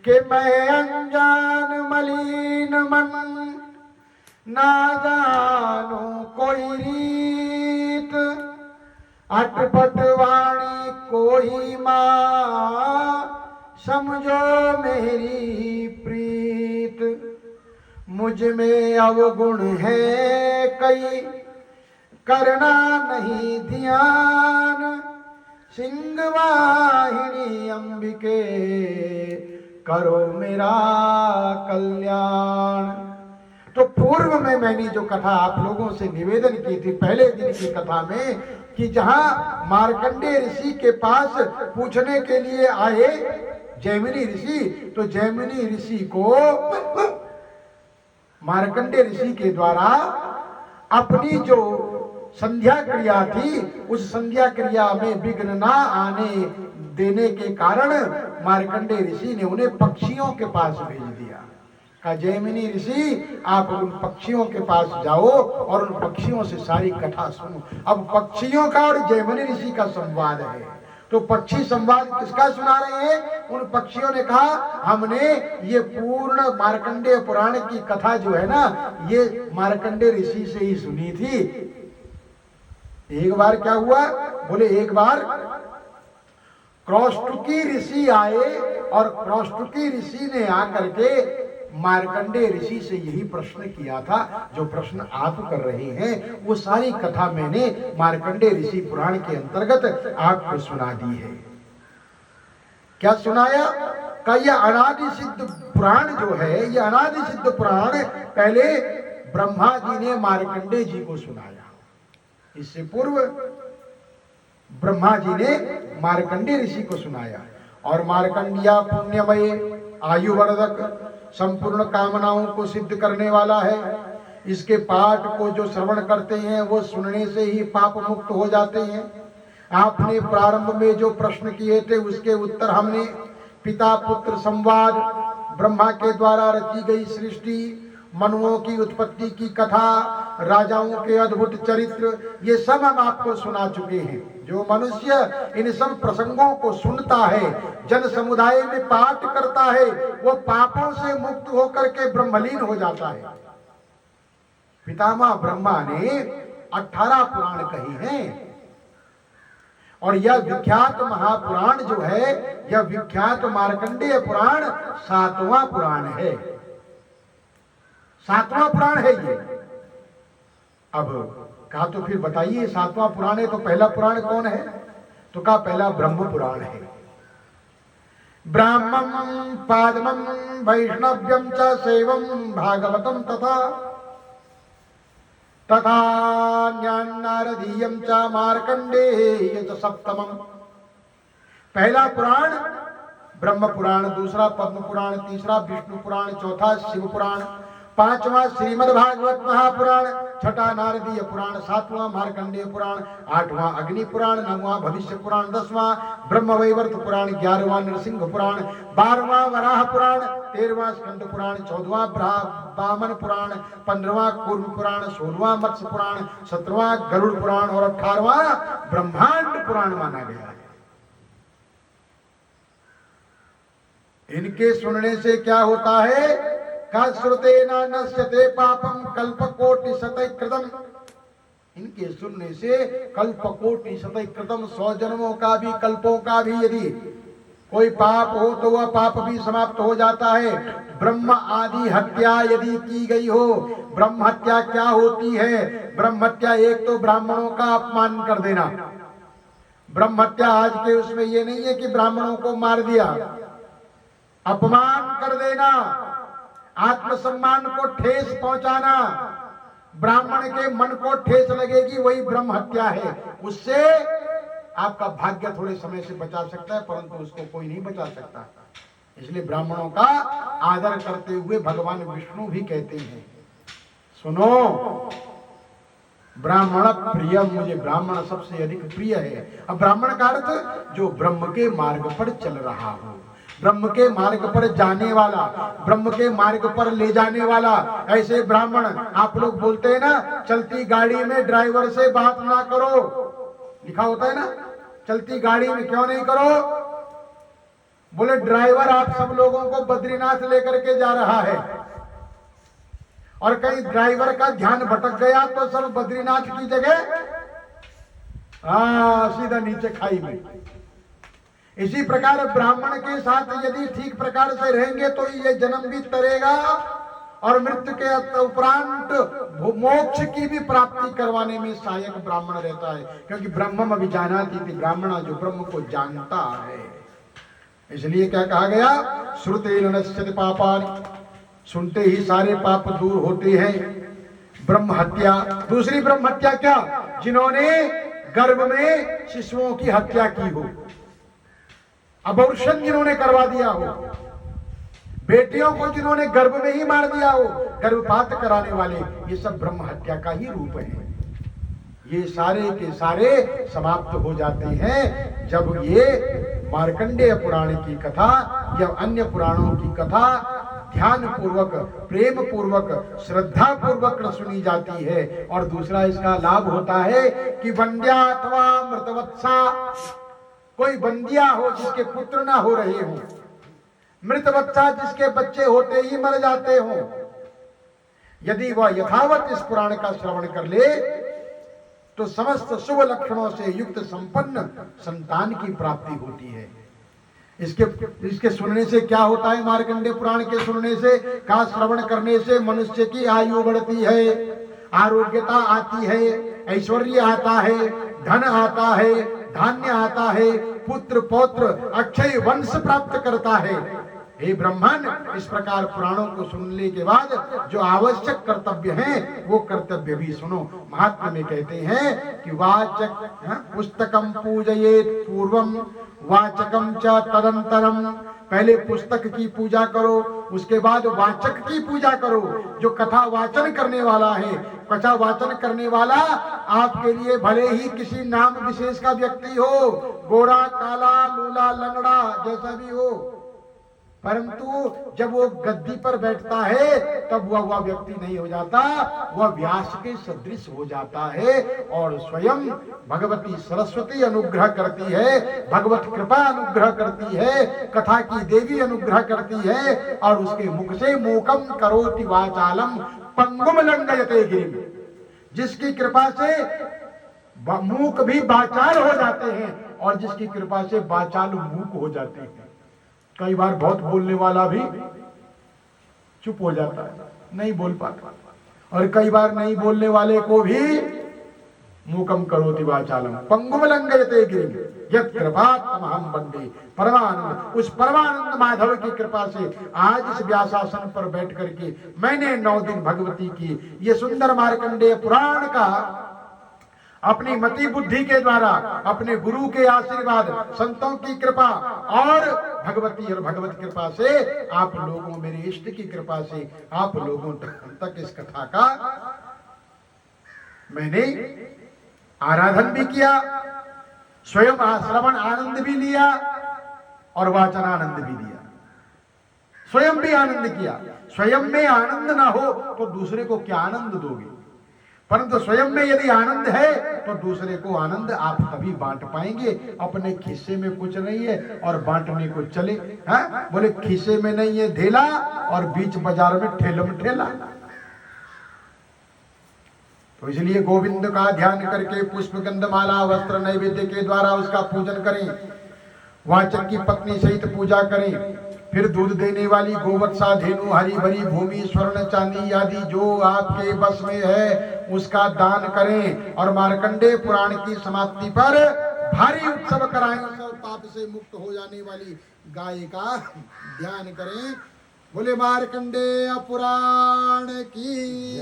कि मैं अनजान मलिन मन ना जानू कोई रीत, अटपट वाणी कोई माँ समझो मेरी प्रीत। मुझ में अवगुण है कई करना नहीं ध्यान, सिंहवाहिनी अंबिके करो मेरा कल्याण। तो पूर्व में मैंने जो कथा आप लोगों से निवेदन की थी पहले दिन की कथा में, कि जहां मार्कंडेय ऋषि के पास पूछने के लिए आए जैमिनी ऋषि, तो जैमिनी ऋषि को मार्कंडेय ऋषि के द्वारा अपनी जो संध्या क्रिया थी उस संध्या क्रिया में विघ्न ना आने देने के कारण मार्कंडेय ऋषि ने उन्हें पक्षियों के पास भेज दिया। कहा जैमिनी ऋषि आप उन पक्षियों के पास जाओ और उन पक्षियों से सारी कथा सुनो। अब पक्षियों का और जैमिनी ऋषि का संवाद है, तो पक्षी संवाद किसका सुना रहे हैं? उन पक्षियों ने कहा हमने ये पूर्ण मार्कंडेय पुराण की कथा जो है ना, ये मार्कंडेय ऋषि से ही सुनी थी। एक बार क्या हुआ, बोले एक बार क्रौष्टुकी ऋषि आए और क्रौष्टुकी ऋषि ने आकर के मार्कंडेय ऋषि से यही प्रश्न किया था जो प्रश्न आप कर रहे हैं। वो सारी कथा मैंने मार्कंडेय ऋषि पुराण के अंतर्गत आपको सुना दी है। क्या सुनाया? का यह अनादि सिद्ध पुराण जो है, यह अनादि सिद्ध पुराण पहले ब्रह्मा जी ने मार्कंडेय जी को सुनाया। इससे पूर्व ब्रह्मा जी ने मार्कंडेय ऋषि को सुनाया। और मार्कंडिया पुण्यमय आयुवर्धक संपूर्ण कामनाओं को सिद्ध करने वाला है। इसके पाठ को जो श्रवण करते हैं वो सुनने से ही पाप मुक्त हो जाते हैं। आपने प्रारंभ में जो प्रश्न किए थे उसके उत्तर हमने पिता पुत्र संवाद, ब्रह्मा के द्वारा रची गई सृष्टि, मनुओं की उत्पत्ति की कथा, राजाओं के अद्भुत चरित्र, ये सब हम आपको सुना चुके हैं। जो मनुष्य इन सब प्रसंगों को सुनता है, जन समुदाय में पाठ करता है, वो पापों से मुक्त होकर के ब्रह्मलीन हो जाता है। पितामह ब्रह्मा ने 18 पुराण कहे हैं और यह विख्यात महापुराण जो है, यह विख्यात मार्कंडेय पुराण 7वां पुराण है। 7वां पुराण है ये। अब कहा तो फिर बताइए 7वां पुराण है तो पहला पुराण कौन है? तो कहा पहला ब्रह्म पुराण है। ब्राह्मण पादमं वैष्णव्यं च शैवं भागवतं तथा तथा नारदीयं च मार्कंडेय च सप्तमम्। पहला पुराण ब्रह्म पुराण, दूसरा पद्म पुराण, तीसरा विष्णु पुराण, चौथा शिव पुराण, पांचवा श्रीमद् भागवत महापुराण, छठा नारदीय पुराण, सातवां मार्कंडेय पुराण, आठवां अग्नि पुराण, नौवां भविष्य पुराण, 10वां ब्रह्म वैवर्त पुराण, 11वां नरसिंह पुराण, 12वां वराह पुराण, 13वां स्कंद पुराण, 14वां वामन पुराण, 15वां कूर्म पुराण, 16वां मत्स्य पुराण, 17वां गरुड़ पुराण और 18वां ब्रह्मांड पुराण माना गया है। इनके सुनने से क्या होता है? का श्रुतेन नश्यते पापम कल्पकोटि शतैकृतम्। इनके सुनने से कल्पकोटि शतैकृतम्, 100 जन्मों का भी, कल्पों का भी यदि कोई पाप हो तो वह पाप भी समाप्त हो जाता है। ब्रह्म आदि हत्या यदि की गई हो, ब्रह्म हत्या क्या होती है? ब्रह्म हत्या एक तो ब्राह्मणों का अपमान कर देना। ब्रह्म हत्या आज के उसमें ये नहीं है कि ब्राह्मणों को मार दिया, अपमान कर देना, आत्मसम्मान को ठेस पहुंचाना, ब्राह्मण के मन को ठेस लगेगी, वही ब्रह्म हत्या है। उससे आपका भाग्य थोड़े समय से बचा सकता है परंतु उसको कोई नहीं बचा सकता। इसलिए ब्राह्मणों का आदर करते हुए भगवान विष्णु भी कहते हैं, सुनो ब्राह्मण प्रिय, मुझे ब्राह्मण सबसे अधिक प्रिय है। अब ब्राह्मण का अर्थ जो ब्रह्म के मार्ग पर चल रहा हो, ब्रह्म के मार्ग पर जाने वाला, ब्रह्म के मार्ग पर ले जाने वाला। ऐसे ब्राह्मण, आप लोग बोलते हैं ना चलती गाड़ी में ड्राइवर से बात ना करो, लिखा होता है ना, चलती गाड़ी में क्यों नहीं करो? बोले ड्राइवर आप सब लोगों को बद्रीनाथ लेकर के जा रहा है और कहीं ड्राइवर का ध्यान भटक गया तो सब बद्रीनाथ की जगह सीधा नीचे खाई में। इसी प्रकार ब्राह्मण के साथ यदि ठीक प्रकार से रहेंगे तो ये जन्म भी तरेगा और मृत्यु के उपरांत मोक्ष की भी प्राप्ति करवाने में सहायक ब्राह्मण रहता है, क्योंकि ब्रह्मम अभिजानाति इति ब्राह्मण, जो ब्रह्म को जानता है। इसलिए क्या कहा गया, श्रुतेन नश्यति पापानि, सुनते ही सारे पाप दूर होते हैं। ब्रह्म हत्या, दूसरी ब्रह्म हत्या क्या, जिन्होंने गर्भ में शिशुओं की हत्या की हो, अबॉर्शन जिन्होंने करवा दिया हो, बेटियों को जिन्होंने गर्भ में ही मार दिया हो, गर्भपात कराने वाले, ये सब ब्रह्म हत्या का ही रूप है। ये सारे के सारे समाप्त हो जाते हैं जब ये मार्कंडेय पुराण की कथा या अन्य पुराणों की कथा ध्यान पूर्वक, प्रेम पूर्वक, श्रद्धा पूर्वक सुनी जाती है। और दूसरा इसका लाभ होता है कि बंध्या अथवा मृतवत्सा, कोई बंदिया हो जिसके पुत्र ना हो रहे हो, मृत बच्चा जिसके बच्चे होते ही मर जाते हो, यदि वह यथावत इस पुराण का श्रवण कर ले तो समस्त शुभ लक्षणों से युक्त संपन्न संतान की प्राप्ति होती है। इसके सुनने से क्या होता है, मार्कंडेय पुराण के सुनने से, का श्रवण करने से मनुष्य की आयु बढ़ती है, आरोग्यता आती है, ऐश्वर्य आता है, धन आता है, धान्य आता है, पुत्र पौत्र अक्षय वंश प्राप्त करता है। हे ब्राह्मण, इस प्रकार पुराणों को सुनने के बाद जो आवश्यक कर्तव्य हैं वो कर्तव्य भी सुनो। महात्मा में कहते हैं कि वाचक पुस्तकम पूजयेत पूर्वम वाचकम च तदंतरम, पहले पुस्तक की पूजा करो, उसके बाद वाचक की पूजा करो। जो कथा वाचन करने वाला है, कथा वाचन करने वाला आपके लिए भले ही किसी नाम विशेष का व्यक्ति हो, गोरा काला लूला लंगड़ा जैसा भी हो, परंतु जब वो गद्दी पर बैठता है तब वह व्यक्ति नहीं हो जाता, वह व्यास के सदृश हो जाता है और स्वयं भगवती सरस्वती अनुग्रह करती है, भगवत कृपा अनुग्रह करती है, कथा की देवी अनुग्रह करती है और उसके मुख से मूकम करोति वाचालम पंगुम लंघयते गिरिम, जिसकी कृपा से मूक भी बाचाल हो जाते हैं और जिसकी कृपा से बाचाल मूक हो जाते हैं। कई बार बहुत बोलने वाला भी चुप हो जाता है, नहीं बोल पाता, और कई बार नहीं बोलने वाले को भी मूकम करोति वाचालम पंगुम लंघयते गिरिम यत् कृपात्महं वन्दे परमानंद। उस परमानंद माधव की कृपा से आज इस व्यासासन पर बैठ करके मैंने 9 दिन भगवती की ये सुंदर मार्कंडेय पुराण का अपनी मति बुद्धि के द्वारा, अपने गुरु के आशीर्वाद, संतों की कृपा और भगवती और भगवत कृपा से, आप लोगों, मेरे इष्ट की कृपा से आप लोगों तक इस कथा का मैंने आराधन भी किया, स्वयं श्रवण आनंद भी लिया और वाचन आनंद भी लिया, स्वयं भी आनंद किया। स्वयं में आनंद ना हो तो दूसरे को क्या आनंद दोगे, परंतु स्वयं में यदि आनंद है तो दूसरे को आनंद आप तभी बांट पाएंगे। अपने खिस्से में कुछ नहीं है और बांटने को चले, हाँ? बोले खिस्से में नहीं है ढेला और बीच बाजार में ठेलम ठेला। तो इसलिए गोविंद का ध्यान करके पुष्प गंधमाला वस्त्र नैवेद्य के द्वारा उसका पूजन करें, वाचक की पत्नी सहित पूजा करें, फिर दूध देने वाली गोवत्सा धेनु हरी भरी भूमि स्वर्ण चांदी आदि जो आपके बस में है उसका दान करें और मार्कंडेय पुराण की समाप्ति पर भारी उत्सव कराएं, सब पाप से मुक्त हो जाने वाली गाय का ध्यान करें। बोले मार्कंडेय पुराण की